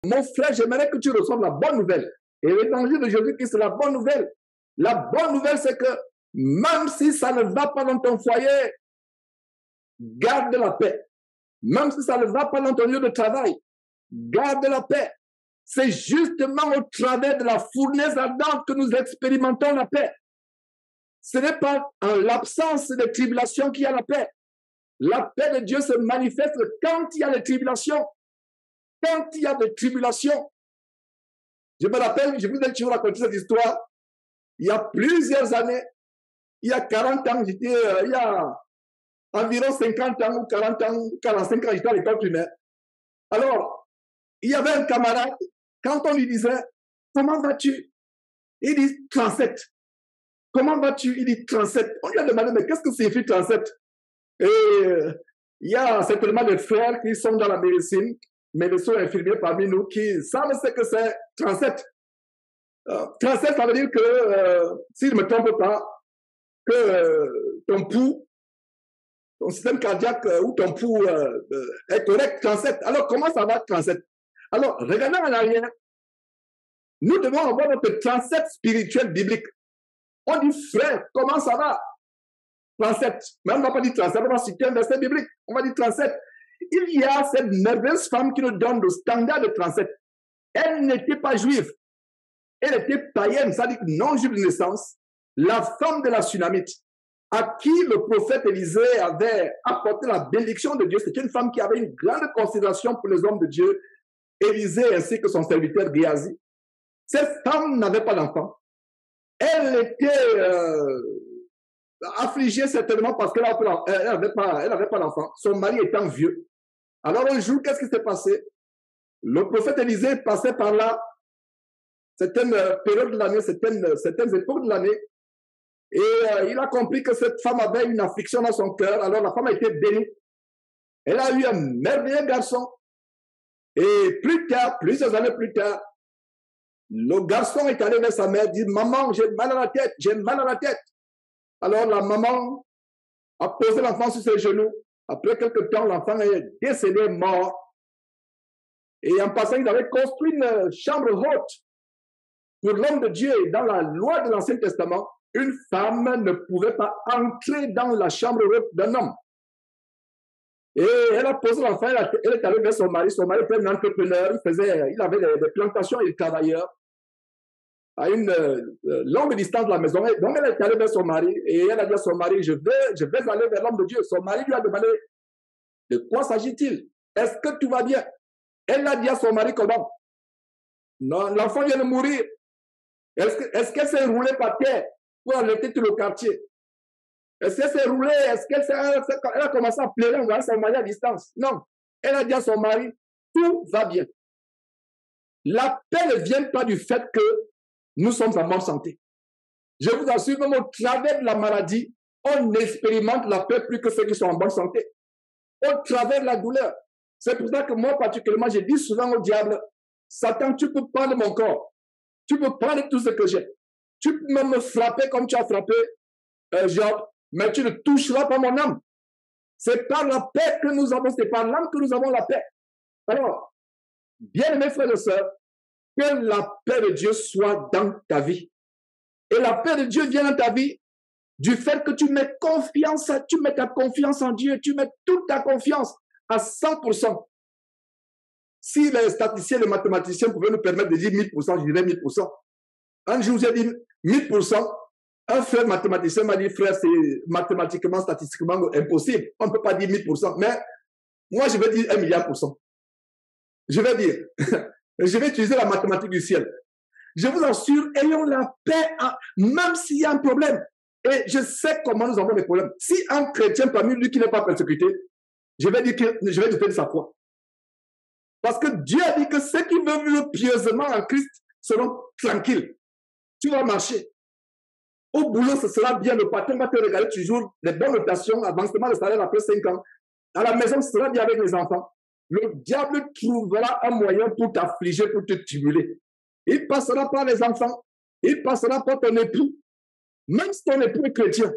Mon frère, j'aimerais que tu reçoives la bonne nouvelle. Et l'évangile de Jésus-Christ, c'est la bonne nouvelle. La bonne nouvelle, c'est que même si ça ne va pas dans ton foyer, garde la paix. Même si ça ne va pas dans ton lieu de travail, garde la paix. C'est justement au travers de la fournaise ardente que nous expérimentons la paix. Ce n'est pas en l'absence des tribulations qu'il y a la paix. La paix de Dieu se manifeste quand il y a des tribulations. Quand il y a des tribulations. Je me rappelle, je vous ai toujours raconté cette histoire. Il y a plusieurs années, il y a 40 ans, il y a environ 50 ans ou 40 ans, 45 ans, j'étais à l'école primaire. Alors, il y avait un camarade, quand on lui disait, comment vas-tu? Il dit 37. Comment vas-tu? Il dit 37. On lui a demandé, mais qu'est-ce que signifie 37? Et il y a certainement des frères qui sont dans la médecine, médecins infirmiers parmi nous, qui savent ce que c'est 37. 37, ça veut dire que, si je ne me trompe pas, que ton pouls, ton système cardiaque ou ton pouls est correct, 37. Alors, comment ça va, 37? Alors, regardons en arrière. Nous devons avoir notre 37 spirituel biblique. On dit, frère, comment ça va? 37. Mais on ne va pas dire 37, on va citer un verset biblique. On va dire 37. Il y a cette merveilleuse femme qui nous donne le standard de 37. Elle n'était pas juive. Elle était païenne, c'est-à-dire non juive de naissance. La femme de la Sunamite, à qui le prophète Élisée avait apporté la bénédiction de Dieu. C'était une femme qui avait une grande considération pour les hommes de Dieu, Élisée ainsi que son serviteur Géasi. Cette femme n'avait pas d'enfant. Elle était affligée certainement parce qu'elle n'avait pas d'enfant. Son mari étant vieux. Alors un jour, qu'est-ce qui s'est passé? Le prophète Élisée passait par là, certaines périodes de l'année, certaines époques de l'année, et il a compris que cette femme avait une affliction dans son cœur. Alors la femme a été bénie. Elle a eu un merveilleux garçon. Et plus tard, plusieurs années plus tard, le garçon est allé vers sa mère, dit, maman, j'ai mal à la tête, j'ai mal à la tête. Alors la maman a posé l'enfant sur ses genoux. Après quelques temps, l'enfant est décédé, mort. Et en passant, ils avaient construit une chambre haute pour l'homme de Dieu. Et dans la loi de l'Ancien Testament, une femme ne pouvait pas entrer dans la chambre haute d'un homme. Et elle a posé l'enfant, elle est allée vers son mari. Son mari était un entrepreneur, il avait des plantations et des travailleurs à une longue distance de la maison. Et donc elle est allée vers son mari et elle a dit à son mari, je vais aller vers l'homme de Dieu. Son mari lui a demandé, de quoi s'agit-il? Est-ce que tout va bien? Elle a dit à son mari comment? Non, l'enfant vient de mourir. Est-ce qu'elle s'est roulée par terre pour alerter tout le quartier? Est-ce qu'elle s'est roulée? Est-ce qu'elle a commencé à pleurer en voyant son mari à distance? Non. Elle a dit à son mari, tout va bien. La paix ne vient pas du fait que nous sommes en bonne santé. Je vous assure, même au travers de la maladie, on expérimente la paix plus que ceux qui sont en bonne santé. Au travers de la douleur. C'est pour ça que moi, particulièrement, je dis souvent au diable, Satan, tu peux prendre mon corps. Tu peux prendre tout ce que j'ai. Tu peux même me frapper comme tu as frappé Job, mais tu ne toucheras pas mon âme. C'est par la paix que nous avons, c'est par l'âme que nous avons la paix. Alors, bien-aimés frères et sœurs, que la paix de Dieu soit dans ta vie. Et la paix de Dieu vient dans ta vie du fait que tu mets confiance, tu mets ta confiance en Dieu, tu mets toute ta confiance à 100%. Si les statisticiens, les mathématiciens pouvaient nous permettre de dire 1000%, je dirais 1000%. Un jour, j'ai dit 1000%. Un frère mathématicien m'a dit, frère, c'est mathématiquement, statistiquement impossible. On ne peut pas dire 1000%. Mais moi, je vais dire 1 milliard %. Je vais dire, je vais utiliser la mathématique du ciel. Je vous assure, ayons la paix, même s'il y a un problème. Et je sais comment nous avons des problèmes. Si un chrétien parmi lui qui n'est pas persécuté, je vais dire de sa foi. Parce que Dieu a dit que ceux qui veulent vivre pieusement en Christ seront tranquilles. Tu vas marcher. Au boulot, ce sera bien. Le patron va te regarder toujours les bonnes notations, avancement de salaire après 5 ans. À la maison, ce sera bien avec les enfants. Le diable trouvera un moyen pour t'affliger, pour te stimuler. Il passera par les enfants. Il passera par ton époux. Même si ton époux est chrétien.